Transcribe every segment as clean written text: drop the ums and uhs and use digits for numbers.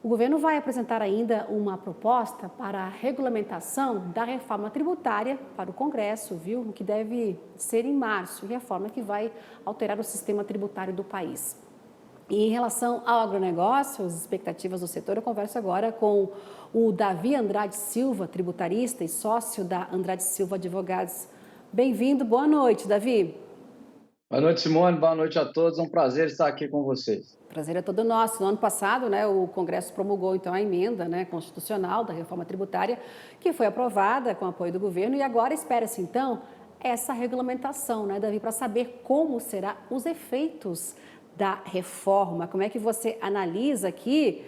O governo vai apresentar ainda uma proposta para a regulamentação da reforma tributária para o Congresso, viu? O que deve ser em março, reforma que vai alterar o sistema tributário do país. E em relação ao agronegócio, as expectativas do setor, eu converso agora com o Davi Andrade Silva, tributarista e sócio da Andrade Silva Advogados. Bem-vindo, boa noite, Davi. Boa noite, Simone. Boa noite a todos. É um prazer estar aqui com vocês. O prazer é todo nosso. No ano passado, o Congresso promulgou então a emenda, constitucional da reforma tributária, que foi aprovada com o apoio do governo e agora espera-se então essa regulamentação, Davi, para saber como serão os efeitos da reforma. Como é que você analisa aqui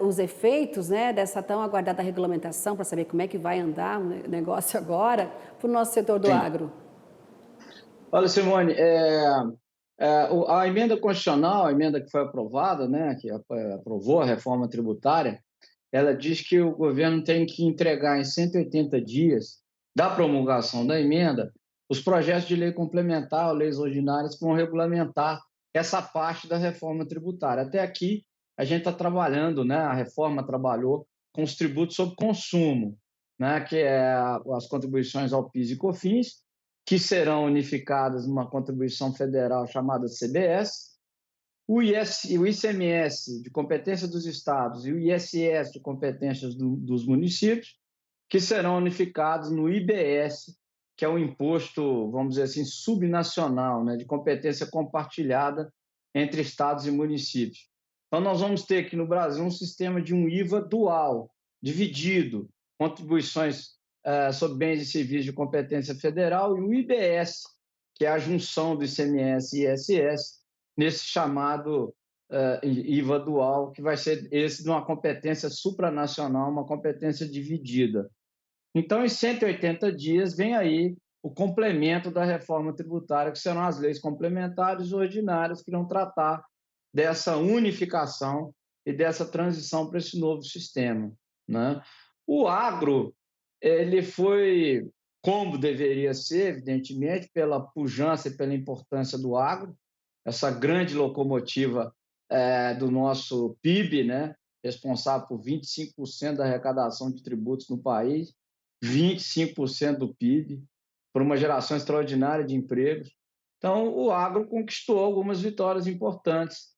os efeitos dessa tão aguardada regulamentação para saber como é que vai andar o negócio agora para o nosso setor do Sim. agro? Olha, Simone, a emenda constitucional, a emenda que foi aprovada, que aprovou a reforma tributária, ela diz que o governo tem que entregar em 180 dias da promulgação da emenda os projetos de lei complementar, leis ordinárias que vão regulamentar essa parte da reforma tributária. Até aqui, a gente está trabalhando, a reforma trabalhou com os tributos sobre consumo, que é as contribuições ao PIS e COFINS, que serão unificadas numa contribuição federal chamada CBS, o ICMS de competência dos estados e o ISS de competências dos municípios, que serão unificados no IBS, que é o imposto, vamos dizer assim, subnacional, de competência compartilhada entre estados e municípios. Então, nós vamos ter aqui no Brasil um sistema de um IVA dual, dividido, contribuições sobre bens e serviços de competência federal, e o IBS, que é a junção do ICMS e ISS, nesse chamado IVA dual, que vai ser esse de uma competência supranacional, uma competência dividida. Então, em 180 dias, vem aí o complemento da reforma tributária, que serão as leis complementares ordinárias que vão tratar dessa unificação e dessa transição para esse novo sistema. O agro, ele foi, como deveria ser, evidentemente, pela pujança e pela importância do agro, essa grande locomotiva do nosso PIB, responsável por 25% da arrecadação de tributos no país, 25% do PIB, por uma geração extraordinária de empregos. Então, o agro conquistou algumas vitórias importantes,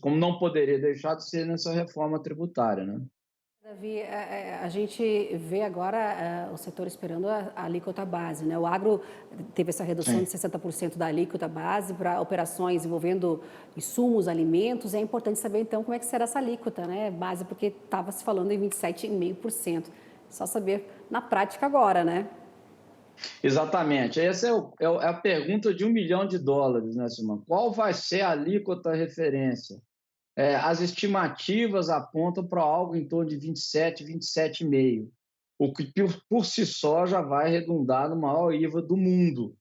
como não poderia deixar de ser nessa reforma tributária. Davi, a gente vê agora o setor esperando a alíquota base, O agro teve essa redução Sim. de 60% da alíquota base para operações envolvendo insumos, alimentos. É importante saber, então, como é que será essa alíquota, base, porque estava se falando em 27,5%. Só saber na prática agora, Exatamente. Essa é a pergunta de $1 milhão, Simão? Qual vai ser a alíquota referência? As estimativas apontam para algo em torno de 27, 27,5%, o que por si só já vai redundar no maior IVA do mundo.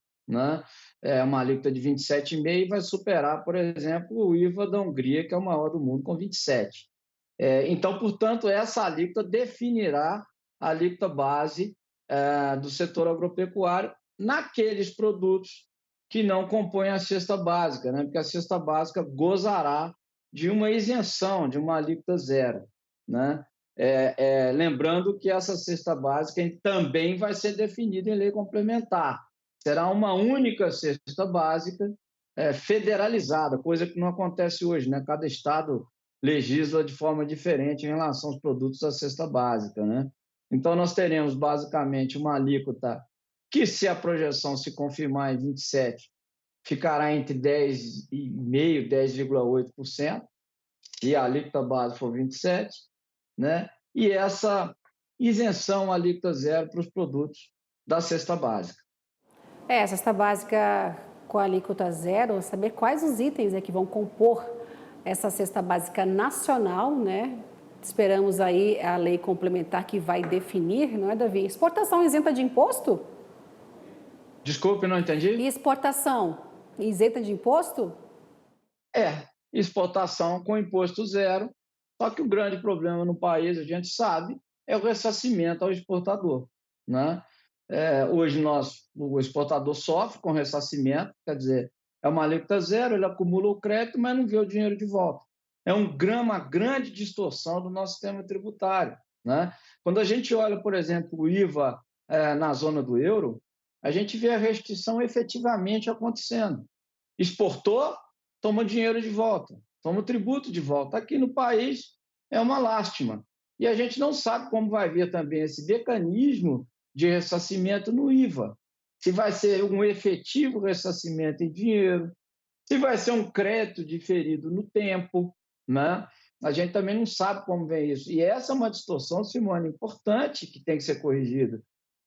É uma alíquota de 27,5% e vai superar, por exemplo, o IVA da Hungria, que é o maior do mundo, com 27%. Então, portanto, essa alíquota definirá a alíquota base do setor agropecuário naqueles produtos que não compõem a cesta básica, porque a cesta básica gozará de uma isenção, de uma alíquota zero. Lembrando que essa cesta básica também vai ser definida em lei complementar. Será uma única cesta básica federalizada, coisa que não acontece hoje. Cada estado legisla de forma diferente em relação aos produtos da cesta básica. Então, nós teremos basicamente uma alíquota que, se a projeção se confirmar em 27, ficará entre 10,5% e 10,8%, se a alíquota base for 27%, e essa isenção alíquota zero para os produtos da cesta básica. A cesta básica com a alíquota zero, saber quais os itens que vão compor essa cesta básica nacional, Esperamos aí a lei complementar que vai definir, não é, Davi? Exportação isenta de imposto? Desculpe, não entendi. E exportação isenta de imposto? Exportação com imposto zero, só que o grande problema no país, a gente sabe, é o ressarcimento ao exportador. Hoje o exportador sofre com ressarcimento, quer dizer, é uma alíquota zero, ele acumula o crédito, mas não vê o dinheiro de volta. uma grande distorção do nosso sistema tributário, né? Quando a gente olha, por exemplo, o IVA na zona do euro, a gente vê a restrição efetivamente acontecendo. Exportou, toma dinheiro de volta, toma o tributo de volta. Aqui no país é uma lástima. E a gente não sabe como vai vir também esse mecanismo de ressarcimento no IVA. Se vai ser um efetivo ressarcimento em dinheiro, se vai ser um crédito diferido no tempo, né? A gente também não sabe como vem isso. E essa é uma distorção, Simone, importante que tem que ser corrigida,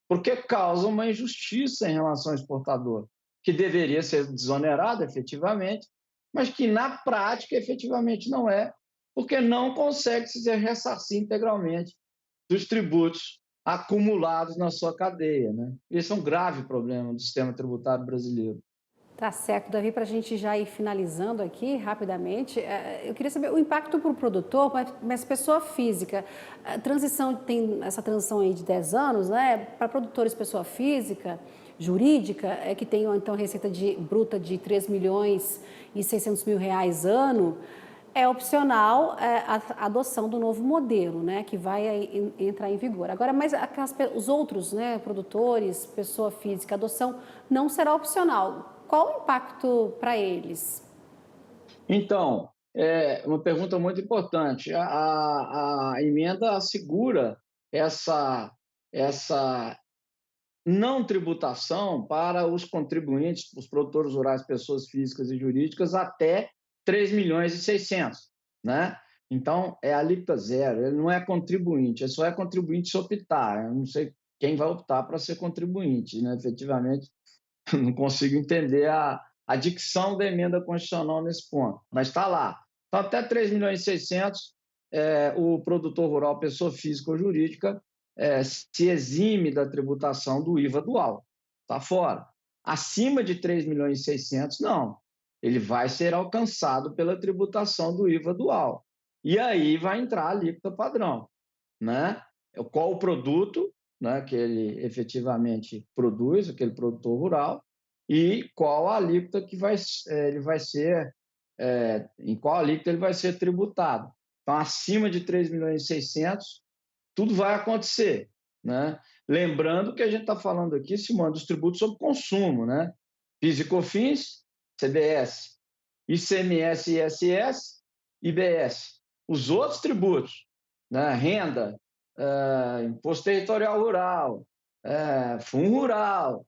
porque causa uma injustiça em relação ao exportador, que deveria ser desonerado efetivamente, mas que na prática efetivamente não é, porque não consegue se ressarcir integralmente dos tributos acumulados na sua cadeia, né? Esse é um grave problema do sistema tributário brasileiro. Tá certo, Davi, para a gente já ir finalizando aqui rapidamente, eu queria saber o impacto para o produtor, mas pessoa física. A transição, tem essa transição aí de 10 anos, né? Para produtores pessoa física, jurídica, que tem então receita bruta de 3 milhões e 600 mil reais ano, é opcional a adoção do novo modelo, né, que vai entrar em vigor. Agora, mas os outros, né, produtores, pessoa física, adoção não será opcional. Qual o impacto para eles? Então, é uma pergunta muito importante. A emenda assegura essa não tributação para os contribuintes, os produtores rurais, pessoas físicas e jurídicas, até 3 milhões e 600, né? Então, é alíquota zero, ele não é contribuinte, ele só é contribuinte se optar. Eu não sei quem vai optar para ser contribuinte, né? Efetivamente, não consigo entender a dicção da emenda constitucional nesse ponto, mas está lá. Então, até 3 milhões e 600, o produtor rural, pessoa física ou jurídica, se exime da tributação do IVA dual, está fora. Acima de 3 milhões e 600, não. Ele vai ser alcançado pela tributação do IVA dual. E aí vai entrar a alíquota padrão, né? Qual o produto, né, que ele efetivamente produz, aquele produtor rural, e qual a alíquota que ele vai ser, em qual alíquota ele vai ser tributado. Então, acima de 3 milhões e 600, tudo vai acontecer, né? Lembrando que a gente está falando aqui, Simone, dos tributos sobre consumo, né? PIS e COFINS, CBS, ICMS, ISS, IBS. Os outros tributos, né? Renda, Imposto Territorial Rural, Fundo Rural,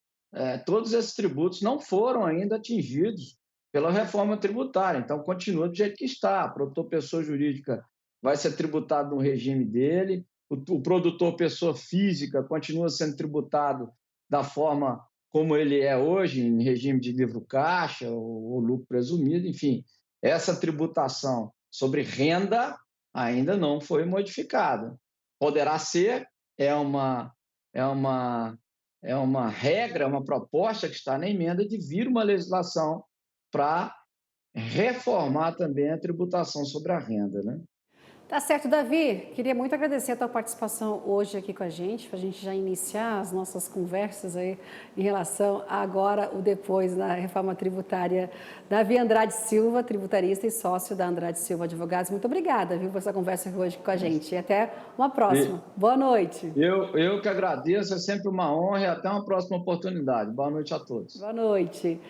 todos esses tributos não foram ainda atingidos pela reforma tributária, então continua do jeito que está. O produtor pessoa jurídica vai ser tributado no regime dele, o produtor pessoa física continua sendo tributado da forma como ele é hoje, em regime de livro caixa ou lucro presumido, enfim, essa tributação sobre renda ainda não foi modificada. Poderá ser, é uma, é uma, é uma regra, uma proposta que está na emenda de vir uma legislação para reformar também a tributação sobre a renda, né? Tá certo, Davi. Queria muito agradecer a tua participação hoje aqui com a gente, para a gente já iniciar as nossas conversas aí em relação a agora o depois da reforma tributária. Davi Andrade Silva, tributarista e sócio da Andrade Silva Advogados. Muito obrigada, viu, por essa conversa hoje com a gente. E até uma próxima. Boa noite. Eu que agradeço, é sempre uma honra e até uma próxima oportunidade. Boa noite a todos. Boa noite.